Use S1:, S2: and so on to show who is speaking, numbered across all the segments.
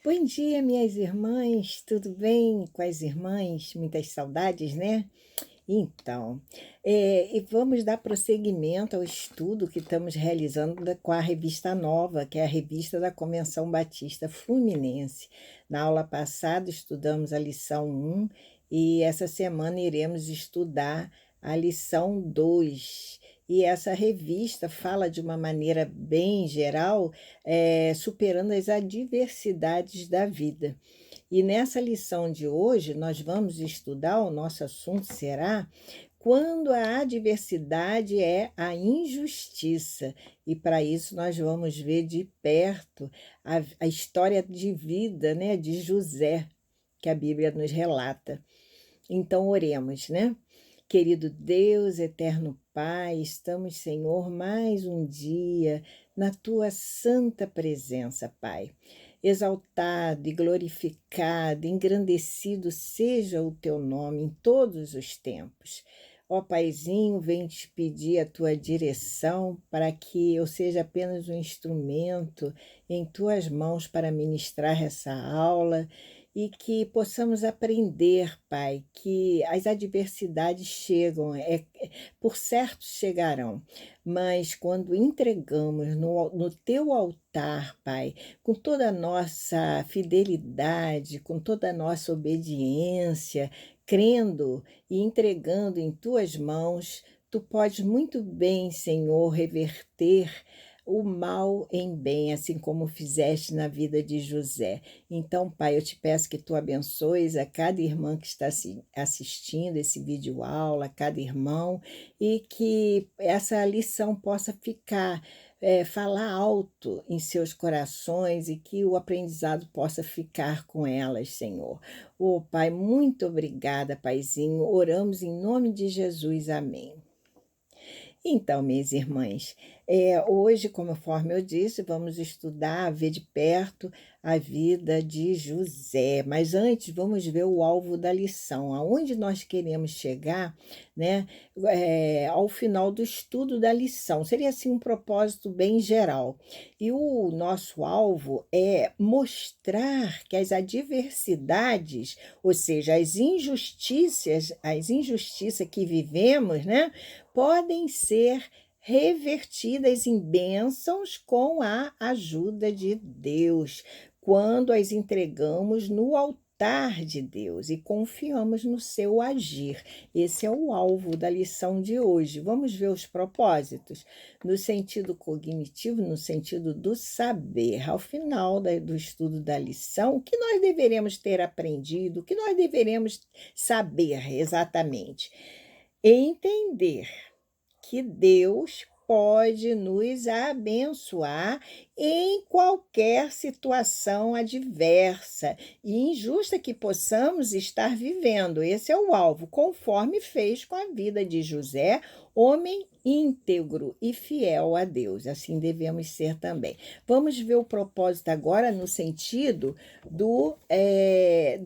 S1: Bom dia, minhas irmãs, tudo bem com as irmãs? Muitas saudades, né? Então, e vamos dar prosseguimento ao estudo que estamos realizando com a revista nova, que é a revista da Convenção Batista Fluminense. Na aula passada, estudamos a lição 1 e essa semana iremos estudar a lição 2. E essa revista fala de uma maneira bem geral, superando as adversidades da vida. E nessa lição de hoje, nós vamos estudar, o nosso assunto será quando a adversidade é a injustiça. E para isso nós vamos ver de perto a história de vida, né, de José, que a Bíblia nos relata. Então oremos, né? Querido Deus, eterno Pai, estamos, Senhor, mais um dia na tua santa presença, Pai. Exaltado e glorificado, engrandecido seja o teu nome em todos os tempos. Ó Paizinho, venho te pedir a tua direção para que eu seja apenas um instrumento em tuas mãos para ministrar essa aula e que possamos aprender, Pai, que as adversidades chegam, por certo chegarão, mas quando entregamos no teu altar, Pai, com toda a nossa fidelidade, com toda a nossa obediência, crendo e entregando em tuas mãos, tu podes muito bem, Senhor, reverter o mal em bem, assim como fizeste na vida de José. Então, Pai, eu te peço que tu abençoes a cada irmã que está assistindo esse vídeo aula, cada irmão, e que essa lição possa ficar, falar alto em seus corações e que o aprendizado possa ficar com elas, Senhor. Oh, Pai, muito obrigada, Paizinho. Oramos em nome de Jesus. Amém. Então, minhas irmãs, hoje, conforme eu disse, vamos estudar, ver de perto a vida de José. Mas antes, vamos ver o alvo da lição, aonde nós queremos chegar, né, ao final do estudo da lição. Seria assim um propósito bem geral. E o nosso alvo é mostrar que as adversidades, ou seja, as injustiças que vivemos, né, podem ser revertidas em bênçãos com a ajuda de Deus, quando as entregamos no altar de Deus e confiamos no seu agir. Esse é o alvo da lição de hoje. Vamos ver os propósitos? No sentido cognitivo, no sentido do saber. Ao final do estudo da lição, o que nós deveremos ter aprendido, o que nós deveremos saber exatamente? Entender que Deus pode nos abençoar em qualquer situação adversa e injusta que possamos estar vivendo. Esse é o alvo, conforme fez com a vida de José, homem íntegro e fiel a Deus. Assim devemos ser também. Vamos ver o propósito agora no sentido do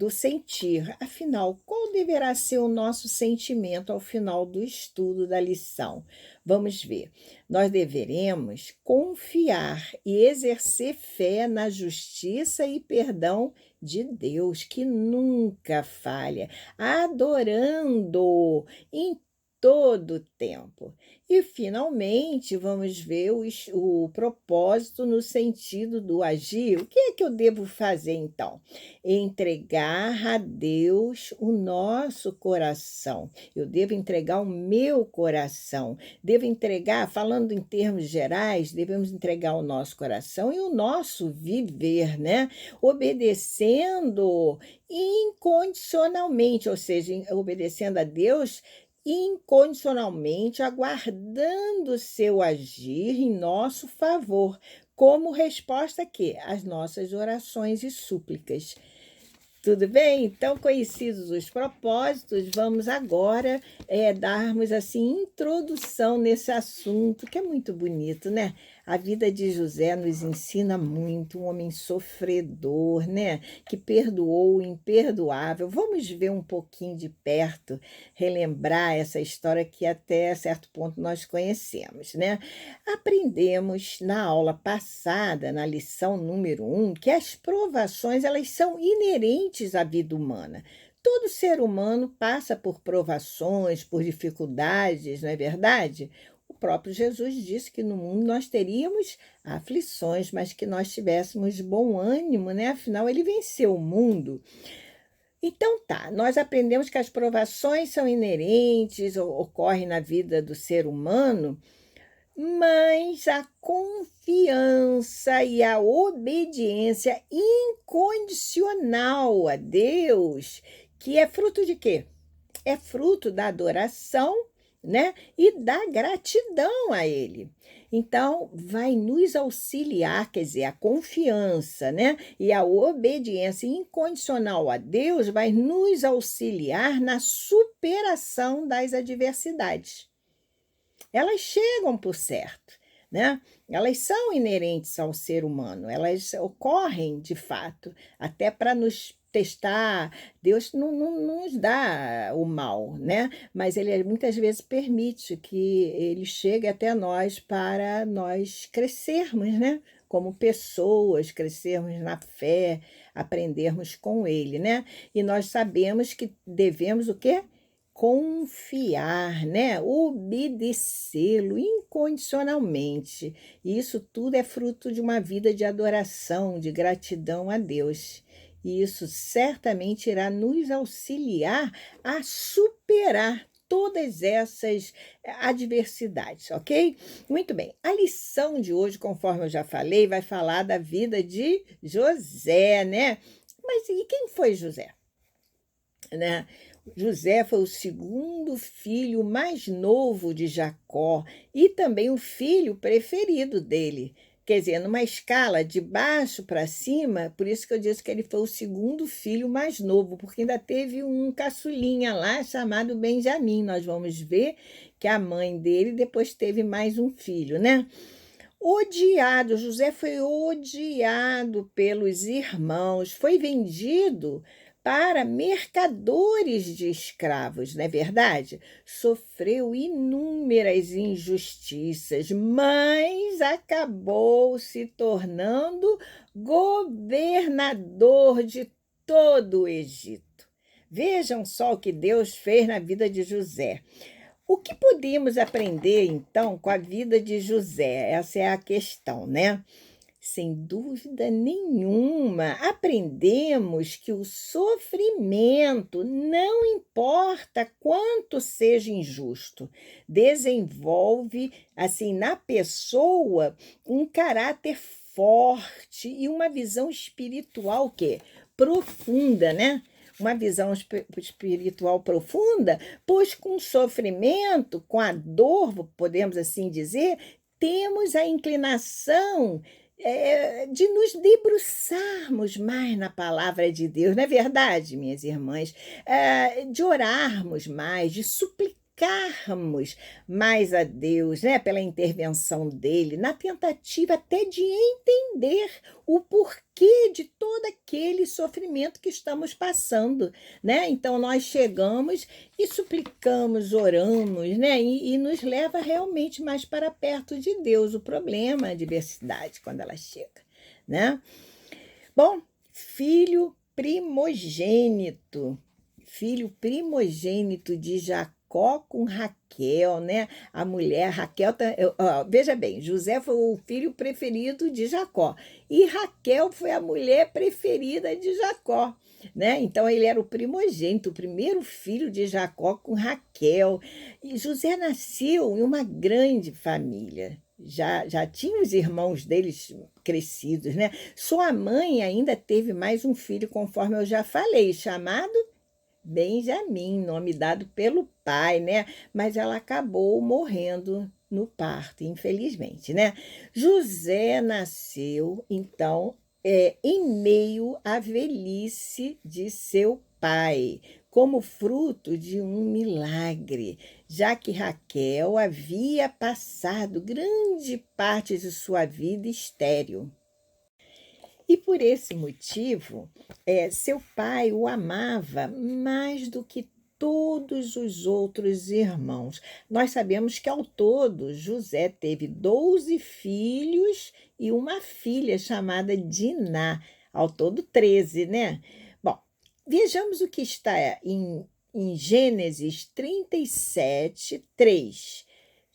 S1: sentir. Afinal, qual deverá ser o nosso sentimento ao final do estudo da lição? Vamos ver. Nós deveremos confiar e exercer fé na justiça e perdão de Deus, que nunca falha, adorando em todo tempo. E, finalmente, vamos ver o propósito no sentido do agir. O que é que eu devo fazer, então? Entregar a Deus o nosso coração. Eu devo entregar o meu coração. Devo entregar, falando em termos gerais, devemos entregar o nosso coração e o nosso viver, né? Obedecendo incondicionalmente, ou seja, obedecendo a Deus incondicionalmente, aguardando o seu agir em nosso favor, como resposta aqui às nossas orações e súplicas. Tudo bem? Então, conhecidos os propósitos, vamos agora darmos assim introdução nesse assunto, que é muito bonito, né? A vida de José nos ensina muito, um homem sofredor, né? Que perdoou o imperdoável. Vamos ver um pouquinho de perto, relembrar essa história que até certo ponto nós conhecemos, né? Aprendemos na aula passada, na lição número 1, que as provações elas são inerentes à vida humana. Todo ser humano passa por provações, por dificuldades, não é verdade? O próprio Jesus disse que no mundo nós teríamos aflições, mas que nós tivéssemos bom ânimo, né? Afinal, ele venceu o mundo. Então tá, nós aprendemos que as provações são inerentes, ocorrem na vida do ser humano, mas a confiança e a obediência incondicional a Deus, que é fruto de quê? É fruto da adoração, né? E da gratidão a Ele. Então, vai nos auxiliar, quer dizer, a confiança, né? E a obediência incondicional a Deus vai nos auxiliar na superação das adversidades. Elas chegam por certo, né? Elas são inerentes ao ser humano, elas ocorrem de fato, até para nos testar. Deus não nos dá o mal, né? Mas Ele muitas vezes permite que Ele chegue até nós para nós crescermos, né? Como pessoas, crescermos na fé, aprendermos com Ele, né? E nós sabemos que devemos o quê? Confiar, né? Obedecê-lo incondicionalmente. E isso tudo é fruto de uma vida de adoração, de gratidão a Deus. E isso certamente irá nos auxiliar a superar todas essas adversidades, ok? Muito bem. A lição de hoje, conforme eu já falei, vai falar da vida de José, né? Mas e quem foi José? Né? José foi o segundo filho mais novo de Jacó e também o filho preferido dele. Quer dizer, numa escala de baixo para cima, por isso que eu disse que ele foi o segundo filho mais novo, porque ainda teve um caçulinha lá chamado Benjamim. Nós vamos ver que a mãe dele depois teve mais um filho, né? Odiado, José foi odiado pelos irmãos, foi vendido para mercadores de escravos, não é verdade? Sofreu inúmeras injustiças, mas acabou se tornando governador de todo o Egito. Vejam só o que Deus fez na vida de José. O que podemos aprender, então, com a vida de José? Essa é a questão, né? Sem dúvida nenhuma, aprendemos que o sofrimento, não importa quanto seja injusto, desenvolve, assim, na pessoa um caráter forte e uma visão espiritual que profunda, né? Uma visão espiritual profunda, pois com o sofrimento, com a dor, podemos assim dizer, temos a inclinação de nos debruçarmos mais na palavra de Deus, não é verdade, minhas irmãs? De orarmos mais, de suplicarmos mais a Deus, né, pela intervenção dele, na tentativa até de entender o porquê de todo aquele sofrimento que estamos passando, né? Então nós chegamos e suplicamos, oramos, né? E nos leva realmente mais para perto de Deus. O problema é a adversidade quando ela chega, né? Bom, filho primogênito de Jacó com Raquel, né? A mulher, Raquel, veja bem, José foi o filho preferido de Jacó e Raquel foi a mulher preferida de Jacó, né? Então ele era o primogênito, o primeiro filho de Jacó com Raquel. E José nasceu em uma grande família. Já tinha os irmãos deles crescidos, né? Sua mãe ainda teve mais um filho, conforme eu já falei, chamado Benjamim, nome dado pelo pai, né? Mas ela acabou morrendo no parto, infelizmente, né? José nasceu, então, em meio à velhice de seu pai, como fruto de um milagre, já que Raquel havia passado grande parte de sua vida estéril. E por esse motivo, seu pai o amava mais do que todos os outros irmãos. Nós sabemos que, ao todo, José teve 12 filhos e uma filha chamada Diná, ao todo 13, né? Bom, vejamos o que está em Gênesis 37, 3.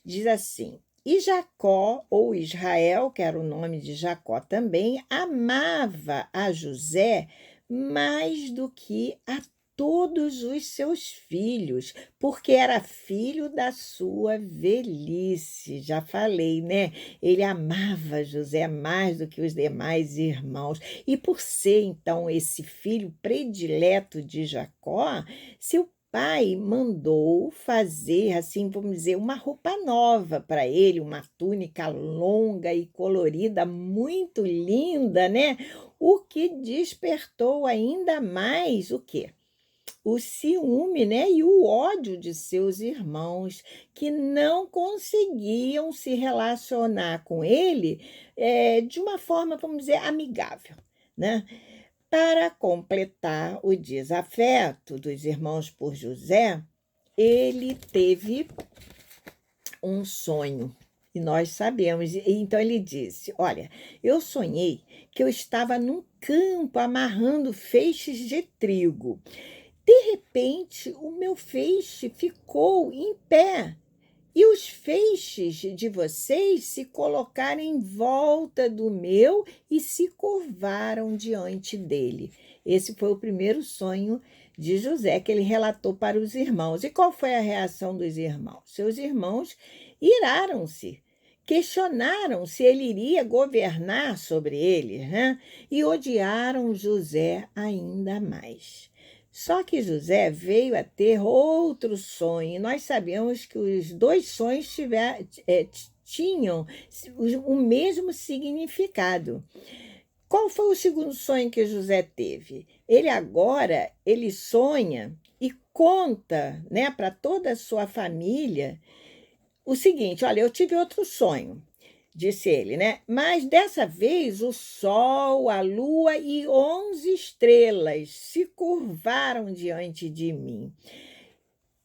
S1: Diz assim: E Jacó, ou Israel, que era o nome de Jacó também, amava a José mais do que a todos os seus filhos, porque era filho da sua velhice. Já falei, né? Ele amava José mais do que os demais irmãos. E por ser, então, esse filho predileto de Jacó, seu pai mandou fazer, assim, vamos dizer, uma roupa nova para ele, uma túnica longa e colorida, muito linda, né? O que despertou ainda mais o quê? O ciúme, né? E o ódio de seus irmãos, que não conseguiam se relacionar com ele de uma forma, vamos dizer, amigável, né? Para completar o desafeto dos irmãos por José, ele teve um sonho. E nós sabemos. Então ele disse: Olha, eu sonhei que eu estava num campo amarrando feixes de trigo. De repente, o meu feixe ficou em pé e os feixes de vocês se colocaram em volta do meu e se curvaram diante dele. Esse foi o primeiro sonho de José, que ele relatou para os irmãos. E qual foi a reação dos irmãos? Seus irmãos iraram-se, questionaram se ele iria governar sobre eles, né? E odiaram José ainda mais. Só que José veio a ter outro sonho. E nós sabemos que os dois sonhos tinham o mesmo significado. Qual foi o segundo sonho que José teve? Ele sonha e conta, né, para toda a sua família o seguinte: olha, eu tive outro sonho. Disse ele, né? Mas dessa vez o sol, a lua e 11 estrelas se curvaram diante de mim.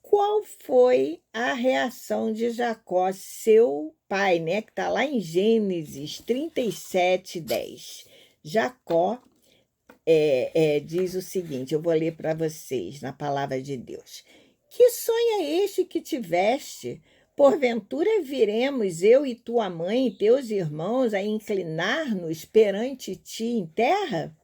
S1: Qual foi a reação de Jacó, seu pai, né? Que está lá em Gênesis 37, 10. Jacó diz o seguinte, eu vou ler para vocês na palavra de Deus. Que sonho é este que tiveste? Porventura viremos eu e tua mãe e teus irmãos a inclinar-nos perante ti em terra?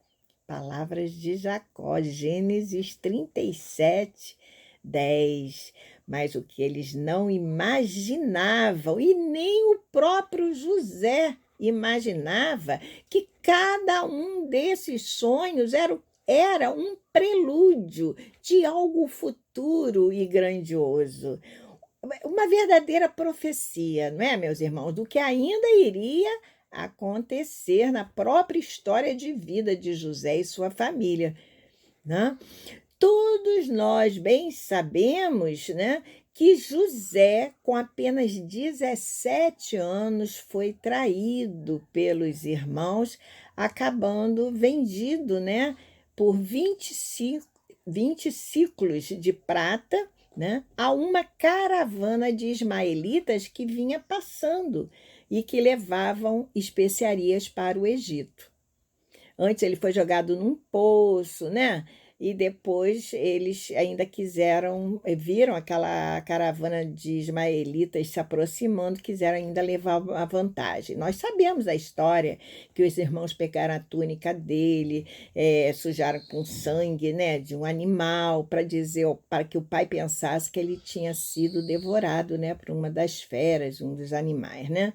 S1: Palavras de Jacó, Gênesis 37, 10. Mas o que eles não imaginavam, e nem o próprio José imaginava, que cada um desses sonhos era um prelúdio de algo futuro e grandioso. Uma verdadeira profecia, não é, meus irmãos, do que ainda iria acontecer na própria história de vida de José e sua família, né? Todos nós bem sabemos, né, que José, com apenas 17 anos, foi traído pelos irmãos, acabando vendido, né, por 20 ciclos de prata, né, a uma caravana de ismaelitas que vinha passando e que levavam especiarias para o Egito. Antes ele foi jogado num poço, né? E depois eles ainda viram aquela caravana de ismaelitas se aproximando, quiseram ainda levar a vantagem. Nós sabemos a história, que os irmãos pegaram a túnica dele, sujaram com sangue, né, de um animal, para que o pai pensasse que ele tinha sido devorado, né, por uma das feras, um dos animais, né?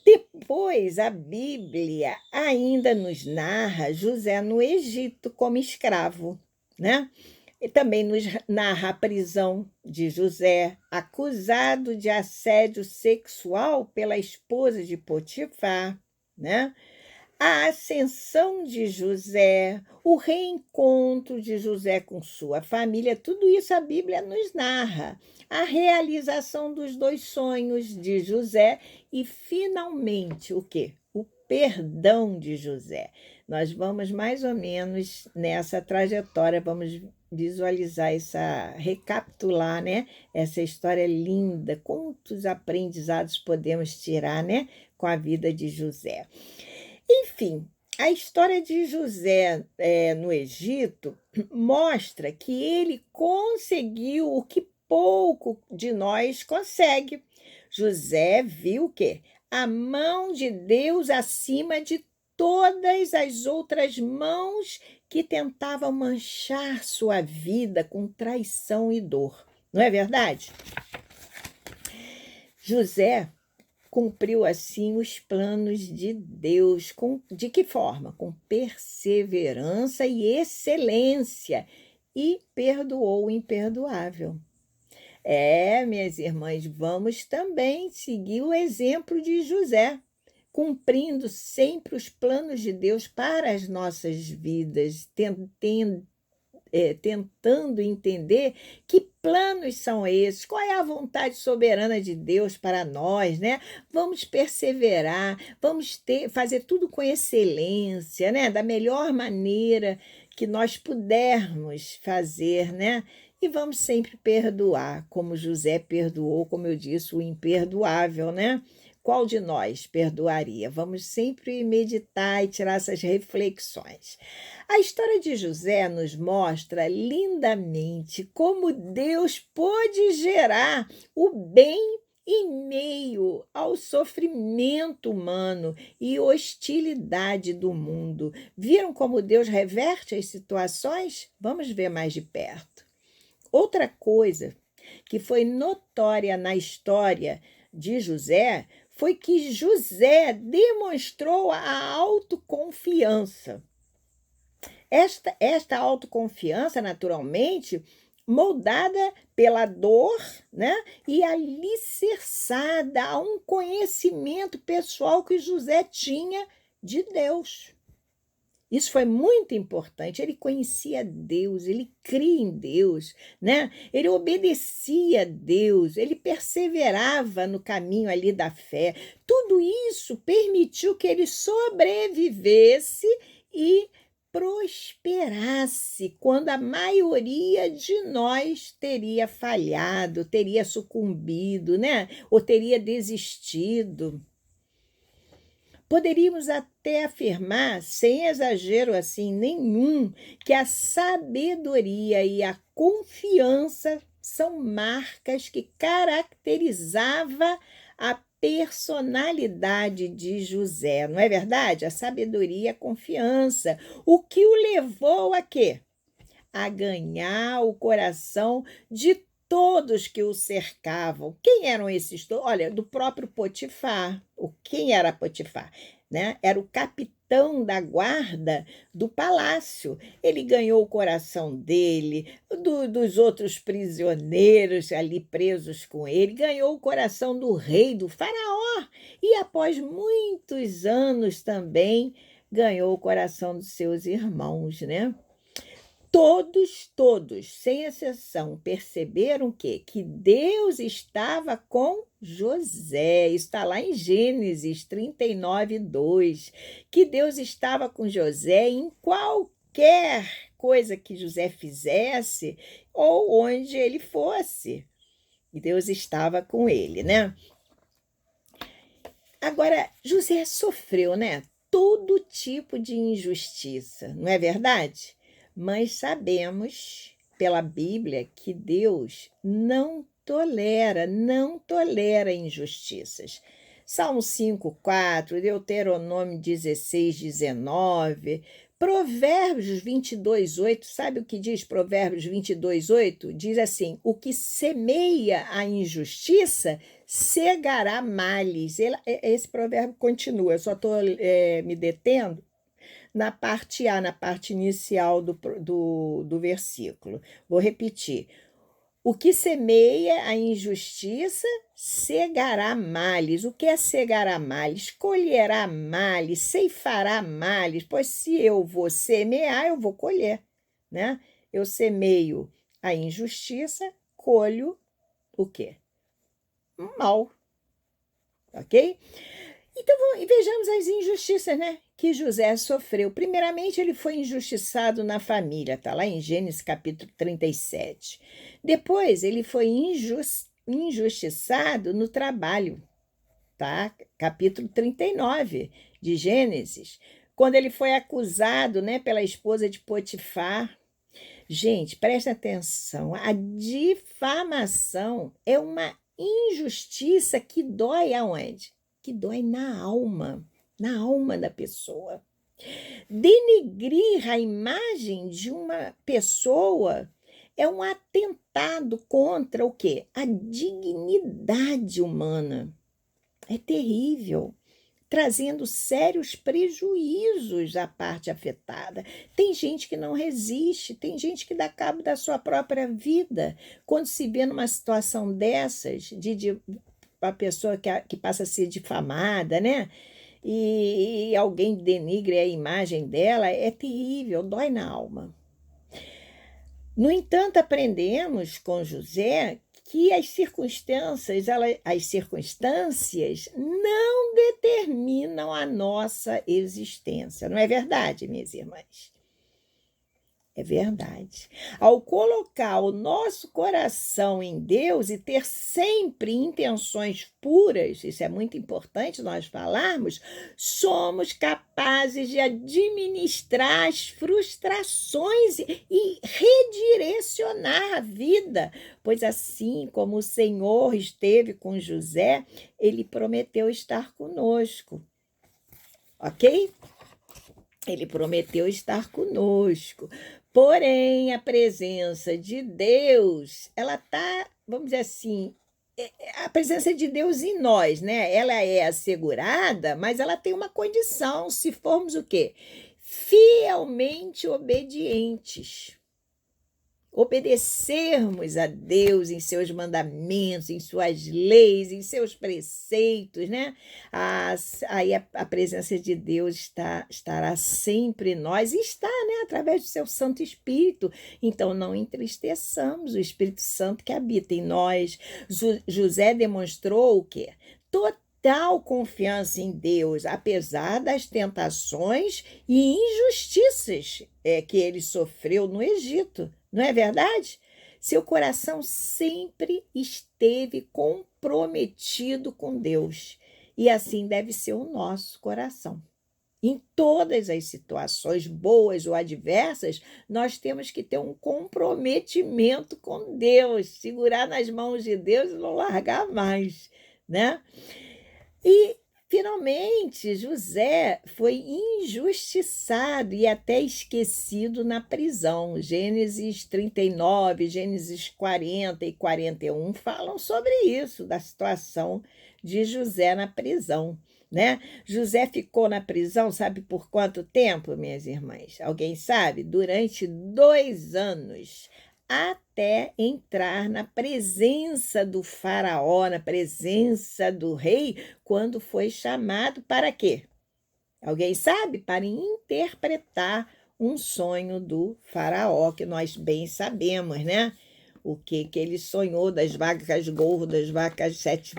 S1: Depois, a Bíblia ainda nos narra José no Egito como escravo, né? E também nos narra a prisão de José, acusado de assédio sexual pela esposa de Potifar, né? a ascensão de José, o reencontro de José com sua família, tudo isso a Bíblia nos narra. A realização dos 2 sonhos de José e, finalmente, o quê? O perdão de José. Nós vamos mais ou menos nessa trajetória, vamos visualizar recapitular, né? Essa história linda, quantos aprendizados podemos tirar, né? Com a vida de José. Enfim, a história de José no Egito mostra que ele conseguiu o que pouco de nós consegue. José viu o quê? A mão de Deus acima de todas as outras mãos que tentavam manchar sua vida com traição e dor. Não é verdade? José cumpriu assim os planos de Deus. De que forma? Com perseverança e excelência. E perdoou o imperdoável. Minhas irmãs, vamos também seguir o exemplo de José, cumprindo sempre os planos de Deus para as nossas vidas, tentando entender que planos são esses, qual é a vontade soberana de Deus para nós, né? Vamos perseverar, vamos fazer tudo com excelência, né? Da melhor maneira que nós pudermos fazer, né? E vamos sempre perdoar, como José perdoou, como eu disse, o imperdoável, né? Qual de nós perdoaria? Vamos sempre meditar e tirar essas reflexões. A história de José nos mostra lindamente como Deus pôde gerar o bem em meio ao sofrimento humano e hostilidade do mundo. Viram como Deus reverte as situações? Vamos ver mais de perto. Outra coisa que foi notória na história de José foi que José demonstrou a autoconfiança. Esta autoconfiança, naturalmente, moldada pela dor, né? E alicerçada a um conhecimento pessoal que José tinha de Deus. Isso foi muito importante. Ele conhecia Deus, ele cria em Deus, né? Ele obedecia a Deus, ele perseverava no caminho ali da fé. Tudo isso permitiu que ele sobrevivesse e prosperasse quando a maioria de nós teria falhado, teria sucumbido, né? Ou teria desistido. Poderíamos até afirmar, sem exagero assim nenhum, que a sabedoria e a confiança são marcas que caracterizavam a personalidade de José, não é verdade? A sabedoria e a confiança. O que o levou a quê? A ganhar o coração de todos que o cercavam. Quem eram esses todos? Olha, do próprio Potifar. Quem era Potifar? Né? Era o capitão da guarda do palácio. Ele ganhou o coração dele, dos outros prisioneiros ali presos com ele, ganhou o coração do rei, do faraó. E após muitos anos também ganhou o coração dos seus irmãos, né? Todos, sem exceção, perceberam que Deus estava com José. Está lá em Gênesis 39:2, que Deus estava com José em qualquer coisa que José fizesse ou onde ele fosse. E Deus estava com ele, né? Agora, José sofreu, né? Todo tipo de injustiça, não é verdade? Mas sabemos pela Bíblia que Deus não tolera injustiças. Salmo 5:4, Deuteronômio 16:19, Provérbios 22:8, sabe o que diz Provérbios 22:8? Diz assim: o que semeia a injustiça cegará males. Esse provérbio continua, eu só estou me detendo na parte A, na parte inicial do versículo. Vou repetir. O que semeia a injustiça cegará males. O que é cegará males? Colherá males, ceifará males, pois se eu vou semear, eu vou colher, né? Eu semeio a injustiça, colho o quê? Mal, ok? Então, e vejamos as injustiças, né, que José sofreu. Primeiramente, ele foi injustiçado na família, está lá em Gênesis capítulo 37. Depois, ele foi injustiçado no trabalho, tá? Capítulo 39 de Gênesis, quando ele foi acusado, né, pela esposa de Potifar. Gente, presta atenção, a difamação é uma injustiça que dói aonde? Que dói na alma da pessoa. Denegrir a imagem de uma pessoa é um atentado contra o quê? A dignidade humana. É terrível, trazendo sérios prejuízos à parte afetada. Tem gente que não resiste, tem gente que dá cabo da sua própria vida quando se vê numa situação dessas, de a pessoa que passa a ser difamada, né? E alguém denigre a imagem dela, é terrível, dói na alma. No entanto, aprendemos com José que as circunstâncias não determinam a nossa existência. Não é verdade, minhas irmãs? É verdade. Ao colocar o nosso coração em Deus e ter sempre intenções puras, isso é muito importante nós falarmos, somos capazes de administrar as frustrações e redirecionar a vida, pois assim como o Senhor esteve com José, ele prometeu estar conosco. Ok? Ele prometeu estar conosco. Porém, a presença de Deus, ela está, vamos dizer assim, a presença de Deus em nós, né? Ela é assegurada, mas ela tem uma condição, se formos o quê? Fielmente obedientes. Obedecermos a Deus em seus mandamentos, em suas leis, em seus preceitos, né? Aí a presença de Deus estará sempre em nós e está, né? Através do seu Santo Espírito. Então, não entristeçamos o Espírito Santo que habita em nós. José demonstrou o quê? Total confiança em Deus, apesar das tentações e injustiças que ele sofreu no Egito. Não é verdade? Seu coração sempre esteve comprometido com Deus. E assim deve ser o nosso coração. Em todas as situações, boas ou adversas, nós temos que ter um comprometimento com Deus, segurar nas mãos de Deus e não largar mais, né? E, finalmente, José foi injustiçado e até esquecido na prisão. Gênesis 39, Gênesis 40 e 41 falam sobre isso, da situação de José na prisão, né? José ficou na prisão, sabe por quanto tempo, minhas irmãs? Alguém sabe? Durante 2 anos, até entrar na presença do faraó, na presença do rei, quando foi chamado para quê? Alguém sabe? Para interpretar um sonho do faraó, que nós bem sabemos, né? O que ele sonhou das vacas gordas, sete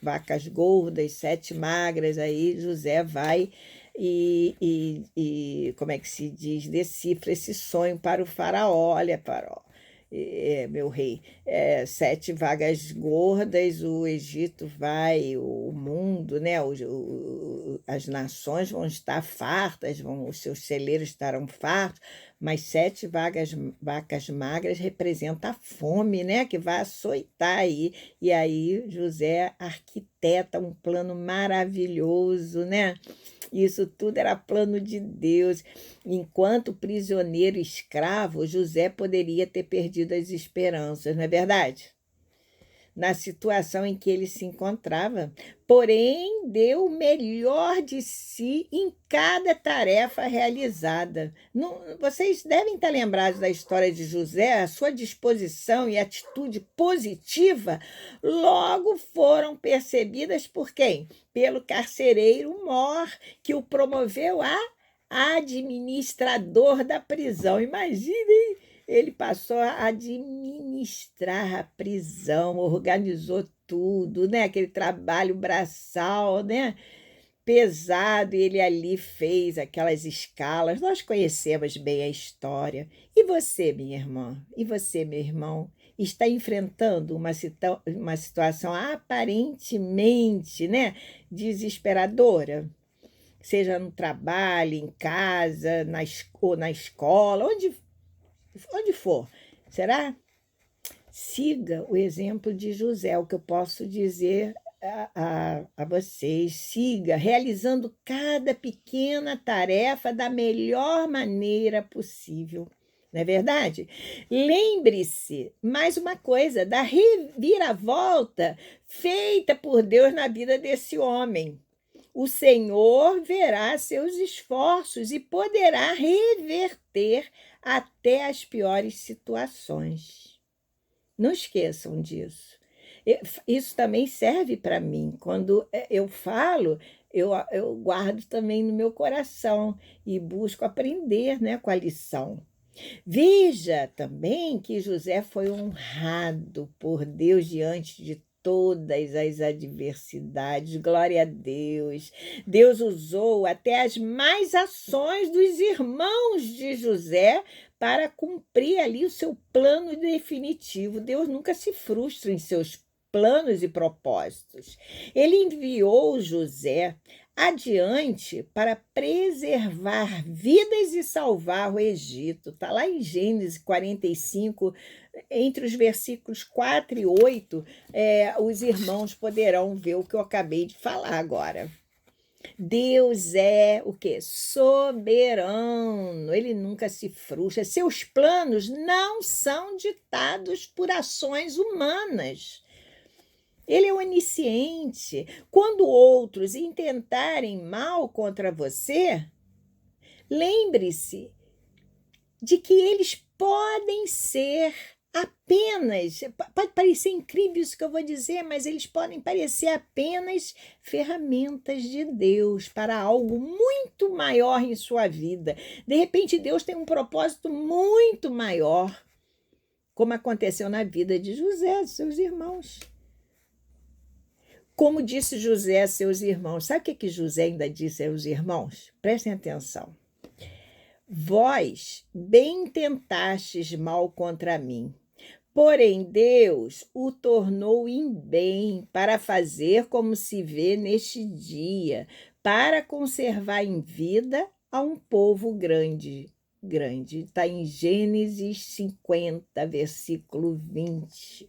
S1: vacas gordas, 7 magras, aí José vai e como é que se diz? Decifra esse sonho para o faraó. Olha, faraó, meu rei, 7 vagas gordas, o Egito vai, o mundo, né? As nações vão estar fartas, os seus celeiros estarão fartos, mas 7 vacas magras representam a fome, né? Que vai açoitar aí. E aí José arquiteta um plano maravilhoso, né? Isso tudo era plano de Deus. Enquanto prisioneiro escravo, José poderia ter perdido as esperanças, não é verdade? na situação em que ele se encontrava, porém deu o melhor de si em cada tarefa realizada. Vocês devem estar lembrados da história de José, a sua disposição e atitude positiva logo foram percebidas por quem? Pelo carcereiro Mor, que o promoveu a administrador da prisão. Imaginem, ele passou a administrar a prisão, organizou tudo, né? Aquele trabalho braçal, né? Pesado, e ele ali fez aquelas escalas. Nós conhecemos bem a história. E você, minha irmã? E você, meu irmão? Está enfrentando uma situação aparentemente, né, desesperadora? Seja no trabalho, em casa, ou na escola, onde for. Será? Siga o exemplo de José, o que eu posso dizer a vocês. Siga realizando cada pequena tarefa da melhor maneira possível. Não é verdade? Lembre-se, mais uma coisa, da reviravolta feita por Deus na vida desse homem. O Senhor verá seus esforços e poderá reverter até as piores situações. Não esqueçam disso. Isso também serve para mim. Quando eu falo, eu guardo também no meu coração e busco aprender, né, com a lição. Veja também que José foi honrado por Deus diante de todas as adversidades. Glória a Deus. Deus usou até as más ações dos irmãos de José para cumprir ali o seu plano definitivo. Deus nunca se frustra em seus planos e propósitos. Ele enviou José adiante para preservar vidas e salvar o Egito. Está lá em Gênesis 45, entre os versículos 4 e 8, os irmãos poderão ver o que eu acabei de falar agora. Deus é o quê? Soberano, ele nunca se frustra. Seus planos não são ditados por ações humanas. Ele é onisciente. Quando outros intentarem mal contra você, lembre-se de que eles podem ser apenas, pode parecer incrível isso que eu vou dizer, mas eles podem parecer apenas ferramentas de Deus para algo muito maior em sua vida. De repente, Deus tem um propósito muito maior, como aconteceu na vida de José, seus irmãos. Como disse José a seus irmãos, sabe o que José ainda disse aos irmãos? Prestem atenção. Vós bem tentastes mal contra mim, porém Deus o tornou em bem para fazer como se vê neste dia, para conservar em vida a um povo grande. Está em Gênesis 50, versículo 20.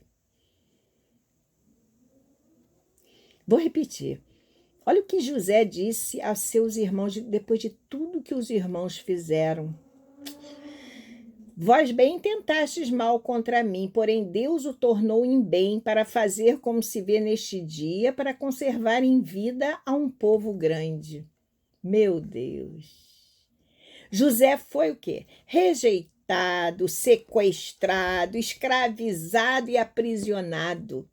S1: Vou repetir. Olha o que José disse a seus irmãos depois de tudo que os irmãos fizeram. Vós bem tentastes mal contra mim, porém Deus o tornou em bem para fazer como se vê neste dia, para conservar em vida a um povo grande. Meu Deus! José foi o quê? Rejeitado, sequestrado, escravizado e aprisionado.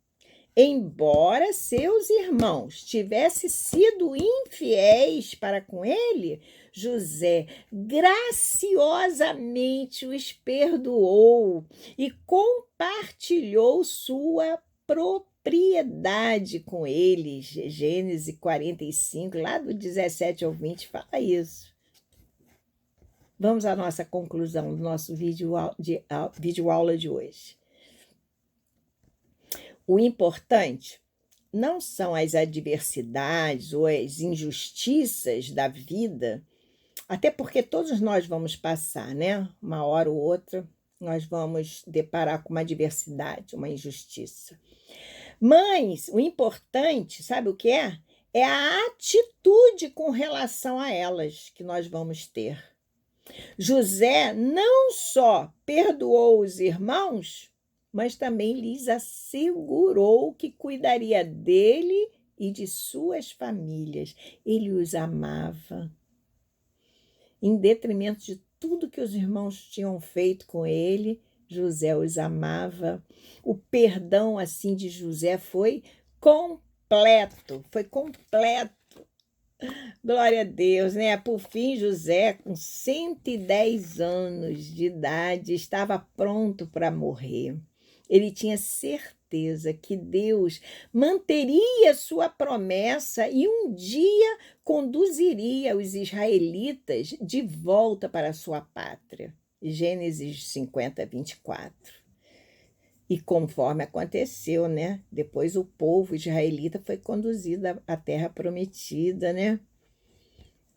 S1: Embora seus irmãos tivessem sido infiéis para com ele, José graciosamente os perdoou e compartilhou sua propriedade com eles. Gênesis 45, lá do 17 ao 20, fala isso. Vamos à nossa conclusão do nosso vídeo aula de hoje. O importante não são as adversidades ou as injustiças da vida, até porque todos nós vamos passar, né? Uma hora ou outra, nós vamos deparar com uma adversidade, uma injustiça. Mas o importante, sabe o que é? É a atitude com relação a elas que nós vamos ter. José não só perdoou os irmãos, mas também lhes assegurou que cuidaria dele e de suas famílias. Ele os amava, em detrimento de tudo que os irmãos tinham feito com ele. José os amava. O perdão assim de José completo, foi completo. Glória a Deus, né? Por fim, José, com 110 anos de idade, estava pronto para morrer. Ele tinha certeza que Deus manteria sua promessa e um dia conduziria os israelitas de volta para a sua pátria. Gênesis 50, 24. E conforme aconteceu, né? Depois o povo israelita foi conduzido à terra prometida, né?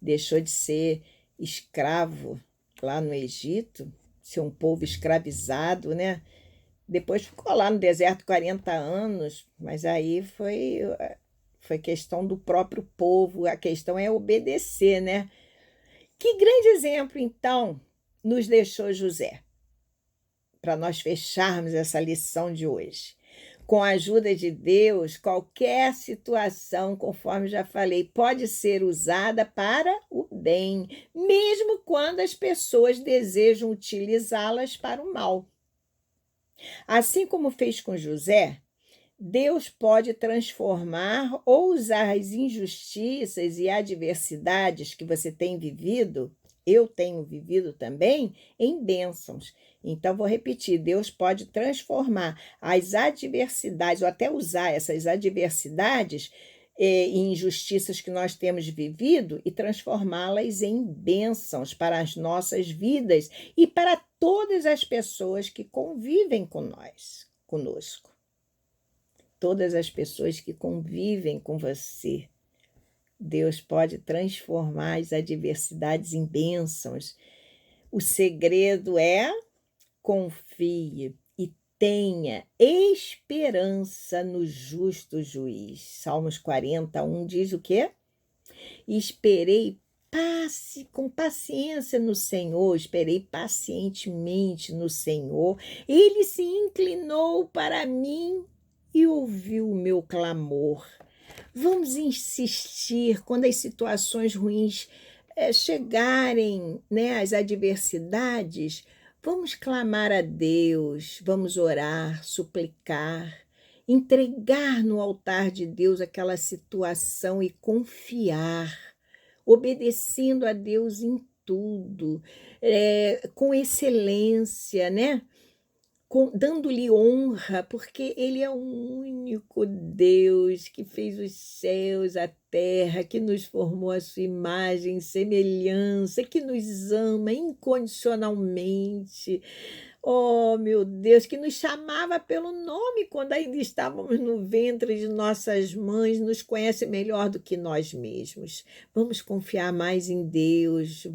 S1: Deixou de ser escravo lá no Egito, ser um povo escravizado, né? Depois ficou lá no deserto 40 anos, mas aí foi questão do próprio povo, a questão é obedecer, né? Que grande exemplo, então, nos deixou José, para nós fecharmos essa lição de hoje. Com a ajuda de Deus, qualquer situação, conforme já falei, pode ser usada para o bem, mesmo quando as pessoas desejam utilizá-las para o mal. Assim como fez com José, Deus pode transformar ou usar as injustiças e adversidades que você tem vivido, eu tenho vivido também, em bênçãos. Então, vou repetir: Deus pode transformar as adversidades, ou até usar essas adversidades e injustiças que nós temos vivido e transformá-las em bênçãos para as nossas vidas e para todas as pessoas que convivem conosco. Todas as pessoas que convivem com você. Deus pode transformar as adversidades em bênçãos. O segredo é: confie e tenha esperança no justo juiz. Salmos 41 diz o quê? Esperei com paciência no Senhor, esperei pacientemente no Senhor. Ele se inclinou para mim e ouviu o meu clamor. Vamos insistir quando as situações ruins chegarem, né, as adversidades, vamos clamar a Deus, vamos orar, suplicar, entregar no altar de Deus aquela situação e confiar, obedecendo a Deus em tudo, com excelência, né? Dando-lhe honra, porque Ele é o único Deus que fez os céus, a terra, que nos formou a sua imagem e semelhança, que nos ama incondicionalmente. Oh, meu Deus, que nos chamava pelo nome quando ainda estávamos no ventre de nossas mães, nos conhece melhor do que nós mesmos. Vamos confiar mais em Deus,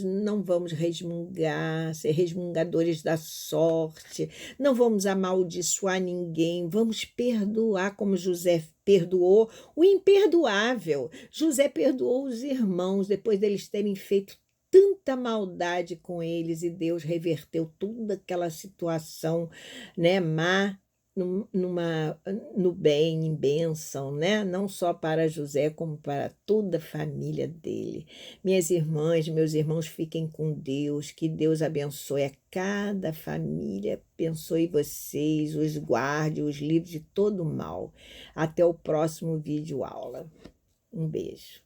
S1: não vamos resmungar, ser resmungadores da sorte, não vamos amaldiçoar ninguém, vamos perdoar como José perdoou o imperdoável. José perdoou os irmãos depois deles terem feito tanta maldade com eles, e Deus reverteu toda aquela situação, né, má no bem, em bênção, né? Não só para José, como para toda a família dele. Minhas irmãs, meus irmãos, fiquem com Deus, que Deus abençoe a cada família, abençoe vocês, os guarde, os livre de todo mal. Até o próximo vídeo aula. Um beijo.